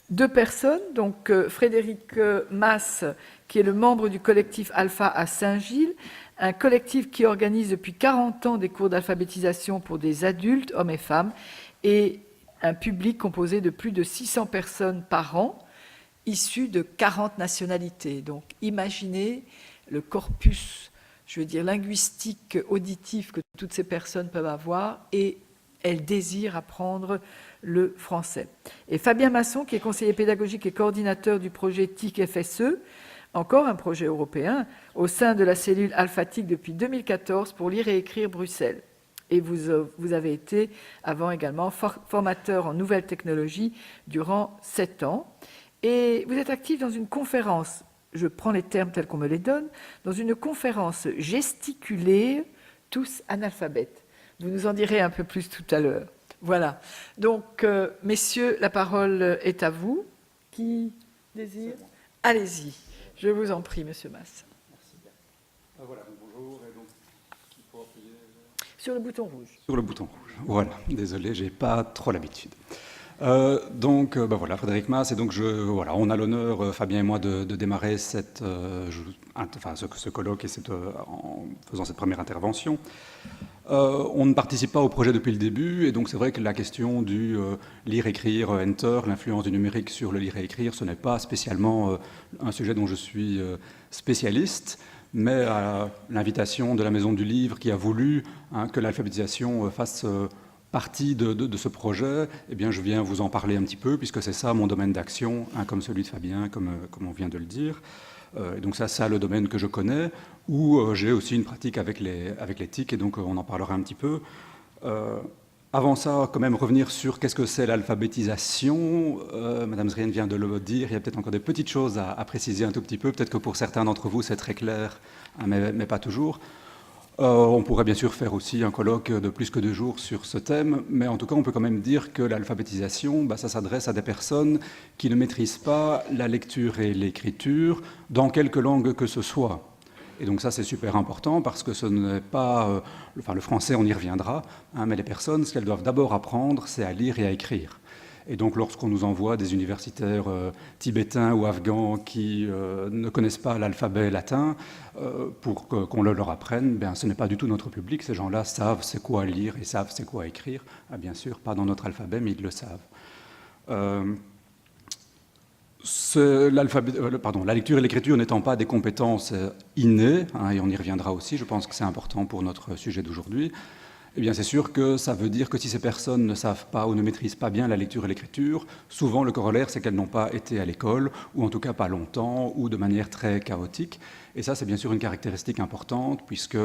deux personnes, donc Frédéric Masse, qui est le membre du collectif Alpha à Saint-Gilles, un collectif qui organise depuis 40 ans des cours d'alphabétisation pour des adultes, hommes et femmes, et un public composé de plus de 600 personnes par an, issues de 40 nationalités. Donc imaginez le corpus, je veux dire, linguistique, auditif que toutes ces personnes peuvent avoir, et elles désirent apprendre le français. Et Fabien Masson, qui est conseiller pédagogique et coordinateur du projet TIC FSE, encore un projet européen, au sein de la cellule Alphatic depuis 2014 pour lire et écrire Bruxelles. Et vous avez été avant également formateur en nouvelles technologies durant 7 ans. Et vous êtes actif dans une conférence, je prends les termes tels qu'on me les donne, dans une conférence gesticulée, tous analphabètes. Vous nous en direz un peu plus tout à l'heure. Voilà. Donc, messieurs, la parole est à vous. Qui désire? Allez-y. Je vous en prie, monsieur Masse. Merci bien. Voilà, bonjour. Et donc, il faut appuyer sur le bouton rouge. Sur le bouton rouge. Voilà. Désolé, j'ai pas trop l'habitude. Voilà, Frédéric Masse, et donc voilà, on a l'honneur, Fabien et moi, de démarrer ce colloque et en faisant cette première intervention. On ne participe pas au projet depuis le début, et donc c'est vrai que la question du lire-écrire, enter, l'influence du numérique sur le lire et écrire, ce n'est pas spécialement un sujet dont je suis spécialiste, mais à l'invitation de la Maison du Livre qui a voulu que l'alphabétisation fasse partie de ce projet, eh bien, je viens vous en parler un petit peu, puisque c'est ça mon domaine d'action, comme celui de Fabien, comme on vient de le dire. Et donc ça, c'est le domaine que je connais, où j'ai aussi une pratique avec les TIC, et donc on en parlera un petit peu. Avant ça, quand même, revenir sur qu'est-ce que c'est l'alphabétisation. Madame Zrien vient de le dire, il y a peut-être encore des petites choses à préciser un tout petit peu. Peut-être que pour certains d'entre vous, c'est très clair, mais pas toujours. On pourrait bien sûr faire aussi un colloque de plus que 2 jours sur ce thème, mais en tout cas, on peut quand même dire que l'alphabétisation, ça s'adresse à des personnes qui ne maîtrisent pas la lecture et l'écriture dans quelque langue que ce soit. Et donc ça, c'est super important parce que ce n'est pas... le français, on y reviendra, mais les personnes, ce qu'elles doivent d'abord apprendre, c'est à lire et à écrire. Et donc, lorsqu'on nous envoie des universitaires tibétains ou afghans qui ne connaissent pas l'alphabet latin pour qu'on le leur apprenne, ce n'est pas du tout notre public. Ces gens-là savent c'est quoi lire et savent c'est quoi écrire. Bien sûr, pas dans notre alphabet, mais ils le savent. La lecture et l'écriture n'étant pas des compétences innées, et on y reviendra aussi, je pense que c'est important pour notre sujet d'aujourd'hui, eh bien, c'est sûr que ça veut dire que si ces personnes ne savent pas ou ne maîtrisent pas bien la lecture et l'écriture, souvent le corollaire, c'est qu'elles n'ont pas été à l'école, ou en tout cas pas longtemps, ou de manière très chaotique. Et ça, c'est bien sûr une caractéristique importante, puisque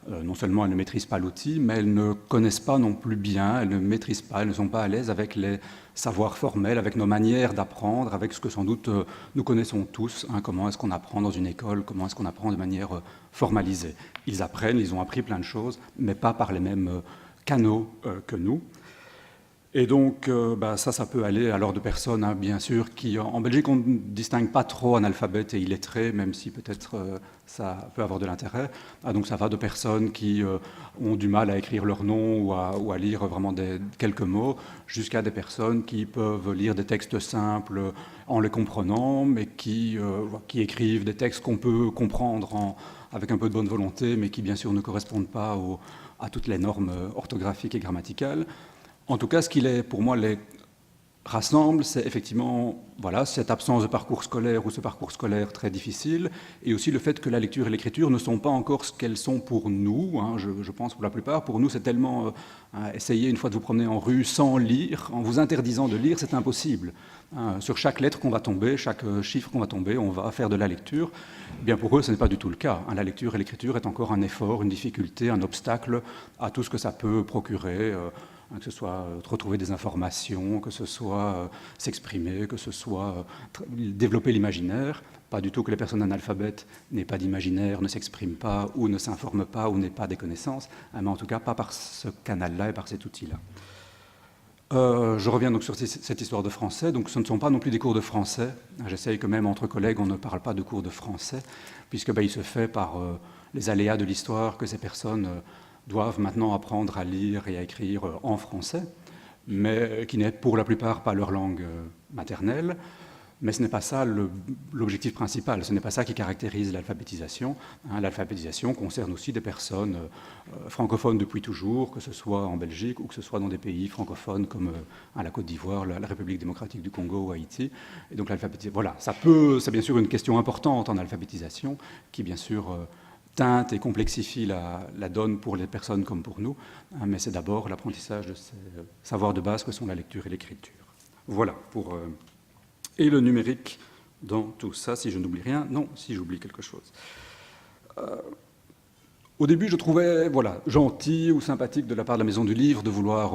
non seulement elles ne maîtrisent pas l'outil, mais elles ne connaissent pas non plus bien, elles ne maîtrisent pas, elles ne sont pas à l'aise avec les savoirs formels, avec nos manières d'apprendre, avec ce que sans doute nous connaissons tous, comment est-ce qu'on apprend dans une école, comment est-ce qu'on apprend de manière formalisée. Ils apprennent, ils ont appris plein de choses, mais pas par les mêmes canaux que nous. Et donc, ça peut aller alors de personnes, bien sûr, qui, en Belgique, on ne distingue pas trop analphabètes et illettrés, même si peut-être ça peut avoir de l'intérêt. Donc, ça va de personnes qui ont du mal à écrire leur nom ou à lire vraiment quelques mots, jusqu'à des personnes qui peuvent lire des textes simples en les comprenant, mais qui écrivent des textes qu'on peut comprendre avec un peu de bonne volonté, mais qui, bien sûr, ne correspondent pas à toutes les normes orthographiques et grammaticales. En tout cas, ce qui pour moi les rassemble, c'est effectivement cette absence de parcours scolaire ou ce parcours scolaire très difficile, et aussi le fait que la lecture et l'écriture ne sont pas encore ce qu'elles sont pour nous. Je pense pour la plupart. Pour nous, c'est tellement... essayer une fois de vous promener en rue sans lire, en vous interdisant de lire, c'est impossible. Sur chaque lettre qu'on va tomber, chaque chiffre qu'on va tomber, on va faire de la lecture. Bien pour eux, ce n'est pas du tout le cas. La lecture et l'écriture est encore un effort, une difficulté, un obstacle à tout ce que ça peut procurer, que ce soit retrouver des informations, que ce soit s'exprimer, que ce soit développer l'imaginaire. Pas du tout que les personnes analphabètes n'aient pas d'imaginaire, ne s'expriment pas ou ne s'informent pas ou n'aient pas des connaissances, mais en tout cas pas par ce canal-là et par cet outil-là. Je reviens donc sur cette histoire de français. Donc ce ne sont pas non plus des cours de français. J'essaye que même entre collègues, on ne parle pas de cours de français, puisque il se fait par les aléas de l'histoire que ces personnes doivent maintenant apprendre à lire et à écrire en français, mais qui n'est pour la plupart pas leur langue maternelle, mais ce n'est pas ça l'objectif principal, ce n'est pas ça qui caractérise l'alphabétisation. L'alphabétisation concerne aussi des personnes francophones depuis toujours, que ce soit en Belgique ou que ce soit dans des pays francophones comme la Côte d'Ivoire, la République démocratique du Congo ou Haïti. Et donc l'alphabétisation, voilà, c'est bien sûr une question importante en alphabétisation qui bien sûr teinte et complexifie la donne pour les personnes comme pour nous, mais c'est d'abord l'apprentissage de ces savoirs de base que sont la lecture et l'écriture. Voilà pour... Et le numérique dans tout ça, si je n'oublie rien, non, si j'oublie quelque chose. Au début, je trouvais gentil ou sympathique de la part de la Maison du Livre de vouloir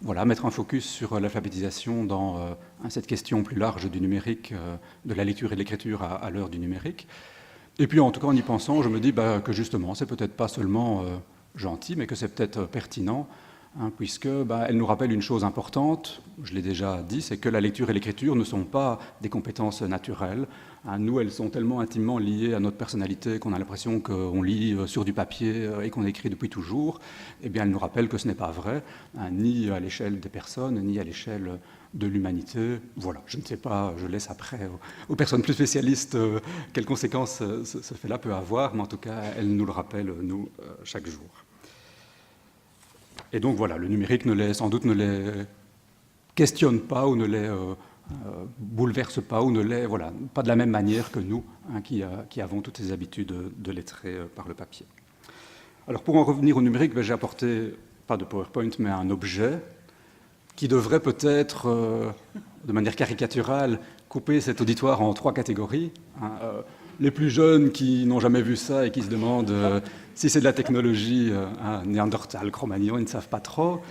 mettre un focus sur l'alphabétisation dans cette question plus large du numérique, de la lecture et de l'écriture à l'heure du numérique. Et puis, en tout cas, en y pensant, je me dis que justement, c'est peut-être pas seulement gentil, mais que c'est peut-être pertinent, puisque elle nous rappelle une chose importante, je l'ai déjà dit, c'est que la lecture et l'écriture ne sont pas des compétences naturelles. Nous, elles sont tellement intimement liées à notre personnalité qu'on a l'impression qu'on lit sur du papier et qu'on écrit depuis toujours. Eh bien, elle nous rappelle que ce n'est pas vrai, ni à l'échelle des personnes, ni à l'échelle de l'humanité. Voilà, je ne sais pas, je laisse après aux personnes plus spécialistes quelles conséquences ce fait-là peut avoir, mais en tout cas, elle nous le rappelle, nous, chaque jour. Et donc voilà, le numérique sans doute ne les questionne pas ou ne les bouleverse pas ou ne les pas de la même manière que nous, qui avons toutes ces habitudes de lettrer par le papier. Alors pour en revenir au numérique, j'ai apporté, pas de PowerPoint, mais un objet qui devrait peut-être, de manière caricaturale, couper cet auditoire en 3 catégories. Les plus jeunes qui n'ont jamais vu ça et qui se demandent si c'est de la technologie, Néandertal, Cro-Magnon, ils ne savent pas trop.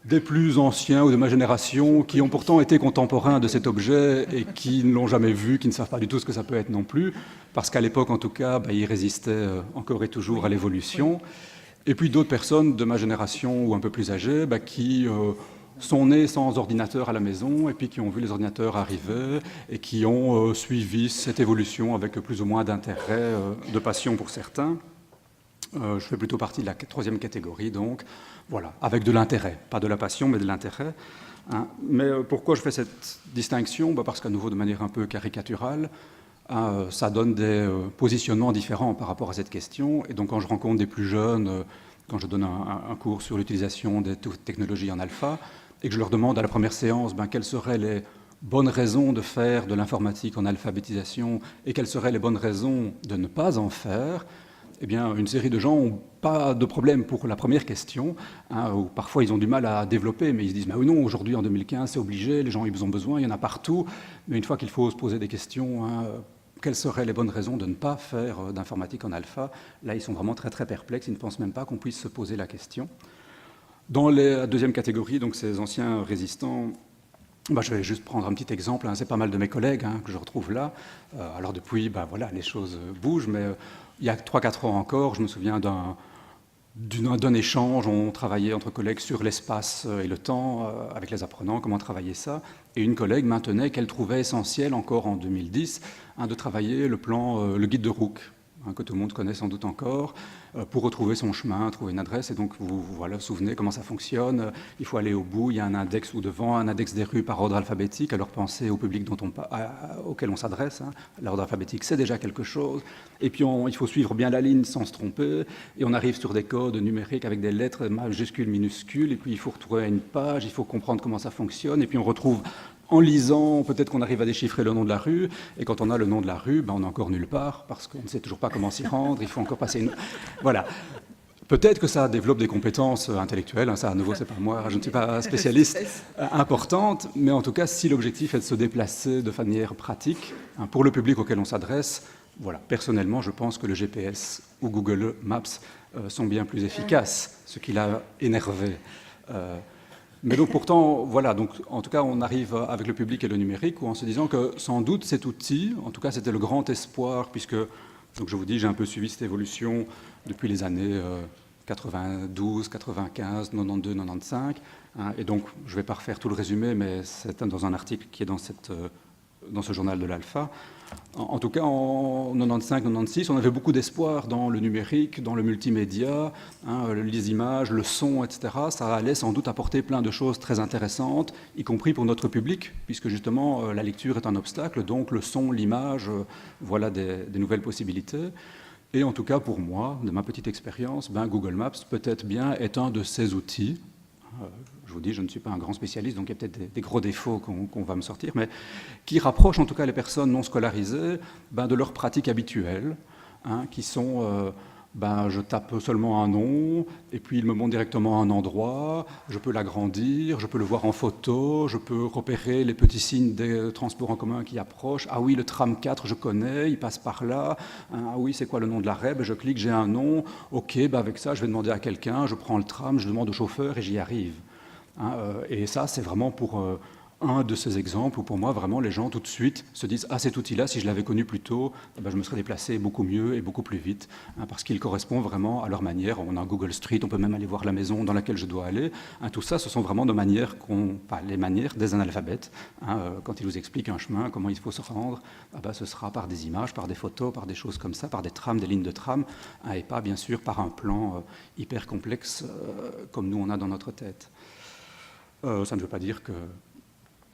Des plus anciens ou de ma génération qui ont pourtant été contemporains de cet objet et qui ne l'ont jamais vu, qui ne savent pas du tout ce que ça peut être non plus, parce qu'à l'époque, en tout cas, il résistait encore et toujours à l'évolution. Et puis d'autres personnes de ma génération ou un peu plus âgées qui sont nés sans ordinateur à la maison et puis qui ont vu les ordinateurs arriver et qui ont suivi cette évolution avec plus ou moins d'intérêt, de passion pour certains. Je fais plutôt partie de la 3e catégorie, donc, avec de l'intérêt, pas de la passion, mais de l'intérêt. Mais pourquoi je fais cette distinction ? Parce qu'à nouveau, de manière un peu caricaturale, ça donne des positionnements différents par rapport à cette question. Et donc, quand je rencontre des plus jeunes, quand je donne un cours sur l'utilisation des technologies en alpha, et que je leur demande à la première séance quelles seraient les bonnes raisons de faire de l'informatique en alphabétisation et quelles seraient les bonnes raisons de ne pas en faire, eh bien, une série de gens n'ont pas de problème pour la première question, ou parfois ils ont du mal à développer, mais ils se disent oui, non, aujourd'hui en 2015 c'est obligé, les gens ils ont besoin, il y en a partout, mais une fois qu'il faut se poser des questions, quelles seraient les bonnes raisons de ne pas faire d'informatique en alpha, là ils sont vraiment très très perplexes, ils ne pensent même pas qu'on puisse se poser la question. Dans la 2e catégorie, donc ces anciens résistants, je vais juste prendre un petit exemple, c'est pas mal de mes collègues que je retrouve là. Alors depuis, les choses bougent, mais il y a 3-4 ans encore, je me souviens d'un échange, on travaillait entre collègues sur l'espace et le temps, avec les apprenants, comment travailler ça, et une collègue maintenait qu'elle trouvait essentiel, encore en 2010, de travailler le guide de Rook, que tout le monde connaît sans doute encore, pour retrouver son chemin, trouver une adresse. Et donc, vous souvenez comment ça fonctionne. Il faut aller au bout, il y a un index ou devant, un index des rues par ordre alphabétique. Alors, pensez au public auquel on s'adresse. L'ordre alphabétique, c'est déjà quelque chose. Et puis, il faut suivre bien la ligne sans se tromper. Et on arrive sur des codes numériques avec des lettres majuscules, minuscules. Et puis, il faut retrouver une page, il faut comprendre comment ça fonctionne. Et puis, on retrouve... En lisant, peut-être qu'on arrive à déchiffrer le nom de la rue, et quand on a le nom de la rue, on n'est encore nulle part, parce qu'on ne sait toujours pas comment s'y rendre, il faut encore passer une... Voilà. Peut-être que ça développe des compétences intellectuelles, ça à nouveau, c'est pas moi, je ne suis pas spécialiste, importante, mais en tout cas, si l'objectif est de se déplacer de manière pratique, pour le public auquel on s'adresse, personnellement, je pense que le GPS ou Google Maps sont bien plus efficaces, ce qui l'a énervé. Mais donc pourtant, donc en tout cas, on arrive avec le public et le numérique en se disant que sans doute cet outil, en tout cas c'était le grand espoir, puisque, donc je vous dis, j'ai un peu suivi cette évolution depuis les années 92, 95, 92, 95, et donc je ne vais pas refaire tout le résumé, mais c'est dans un article qui est dans cette dans ce journal de l'Alpha. En tout cas, en 95-96, on avait beaucoup d'espoir dans le numérique, dans le multimédia, les images, le son, etc. Ça allait sans doute apporter plein de choses très intéressantes, y compris pour notre public, puisque justement la lecture est un obstacle, donc le son, l'image, voilà des nouvelles possibilités. Et en tout cas, pour moi, de ma petite expérience, Google Maps peut-être bien est un de ces outils. Je vous dis, je ne suis pas un grand spécialiste, donc il y a peut-être des gros défauts qu'on va me sortir, mais qui rapprochent en tout cas les personnes non scolarisées de leurs pratiques habituelles, qui sont, je tape seulement un nom, et puis il me montre directement un endroit, je peux l'agrandir, je peux le voir en photo, je peux repérer les petits signes des transports en commun qui approchent. Ah oui, le tram 4, je connais, il passe par là. Ah oui, c'est quoi le nom de l'arrêt? Je clique, j'ai un nom. Ok, avec ça, je vais demander à quelqu'un, je prends le tram, je demande au chauffeur et j'y arrive. Et ça, c'est vraiment pour un de ces exemples où, pour moi, vraiment, les gens, tout de suite, se disent « Ah, cet outil-là, si je l'avais connu plus tôt, je me serais déplacé beaucoup mieux et beaucoup plus vite. » Parce qu'il correspond vraiment à leur manière. On a Google Street, on peut même aller voir la maison dans laquelle je dois aller. Tout ça, ce sont vraiment de manières les manières des analphabètes. Quand ils vous expliquent un chemin, comment il faut se rendre, ce sera par des images, par des photos, par des choses comme ça, par des trams, des lignes de tram, et pas, bien sûr, par un plan hyper complexe comme nous, on a dans notre tête. Ça ne veut pas dire que...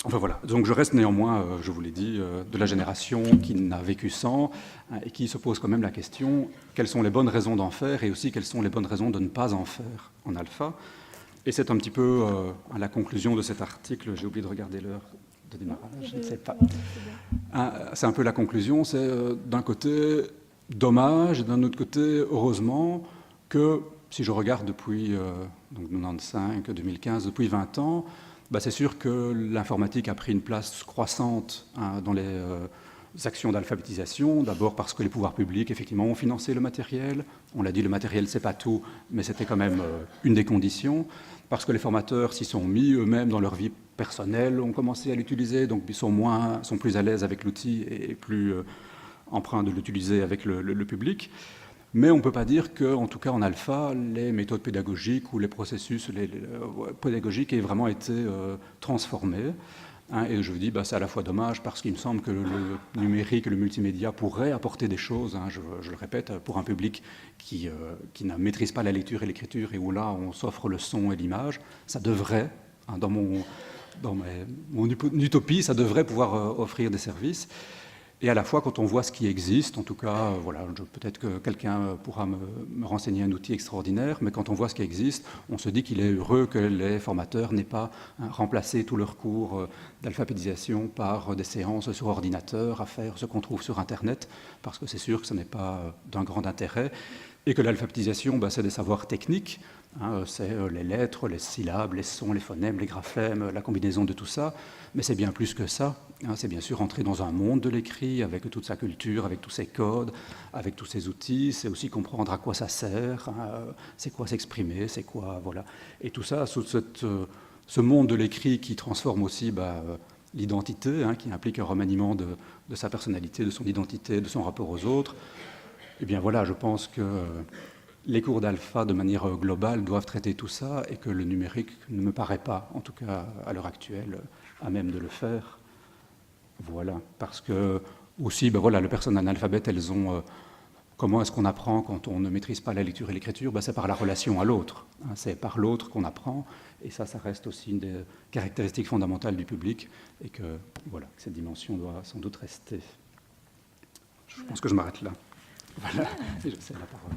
Enfin voilà, donc je reste néanmoins, je vous l'ai dit, de la génération qui n'a vécu sans et qui se pose quand même la question quelles sont les bonnes raisons d'en faire et aussi quelles sont les bonnes raisons de ne pas en faire en alpha. Et c'est un petit peu la conclusion de cet article. J'ai oublié de regarder l'heure de démarrage, je ne sais pas. C'est un peu la conclusion, c'est d'un côté dommage et d'un autre côté heureusement que si je regarde depuis 95, 2015, depuis 20 ans, c'est sûr que l'informatique a pris une place croissante dans les actions d'alphabétisation. D'abord parce que les pouvoirs publics, effectivement, ont financé le matériel. On l'a dit, le matériel, c'est pas tout, mais c'était quand même une des conditions. Parce que les formateurs s'y sont mis eux-mêmes dans leur vie personnelle, ont commencé à l'utiliser, donc ils sont plus à l'aise avec l'outil et plus empreints de l'utiliser avec le public. Mais on ne peut pas dire qu'en tout cas en alpha, les méthodes pédagogiques ou les processus pédagogiques aient vraiment été transformés. Et je vous dis, c'est à la fois dommage parce qu'il me semble que le numérique et le multimédia pourraient apporter des choses, je le répète, pour un public qui ne maîtrise pas la lecture et l'écriture et où là on s'offre le son et l'image, ça devrait, dans mon utopie, ça devrait pouvoir offrir des services. Et à la fois, quand on voit ce qui existe, en tout cas, peut-être que quelqu'un pourra me renseigner un outil extraordinaire, mais quand on voit ce qui existe, on se dit qu'il est heureux que les formateurs n'aient pas remplacé tous leurs cours d'alphabétisation par des séances sur ordinateur à faire ce qu'on trouve sur Internet, parce que c'est sûr que ce n'est pas d'un grand intérêt, et que l'alphabétisation, c'est des savoirs techniques, c'est les lettres, les syllabes, les sons, les phonèmes, les graphèmes, la combinaison de tout ça, mais c'est bien plus que ça. C'est bien sûr entrer dans un monde de l'écrit avec toute sa culture, avec tous ses codes, avec tous ses outils. C'est aussi comprendre à quoi ça sert, c'est quoi s'exprimer, c'est quoi, voilà. Et tout ça, ce monde de l'écrit qui transforme aussi l'identité, qui implique un remaniement de sa personnalité, de son identité, de son rapport aux autres. Eh bien voilà, je pense que les cours d'alpha, de manière globale, doivent traiter tout ça et que le numérique ne me paraît pas, en tout cas à l'heure actuelle, à même de le faire. Voilà, parce que aussi, les personnes analphabètes, elles ont... comment est-ce qu'on apprend quand on ne maîtrise pas la lecture et l'écriture? C'est par la relation à l'autre. C'est par l'autre qu'on apprend. Et ça reste aussi une des caractéristiques fondamentales du public. Et que cette dimension doit sans doute rester. Je pense que je m'arrête là. Voilà, et je cède la parole.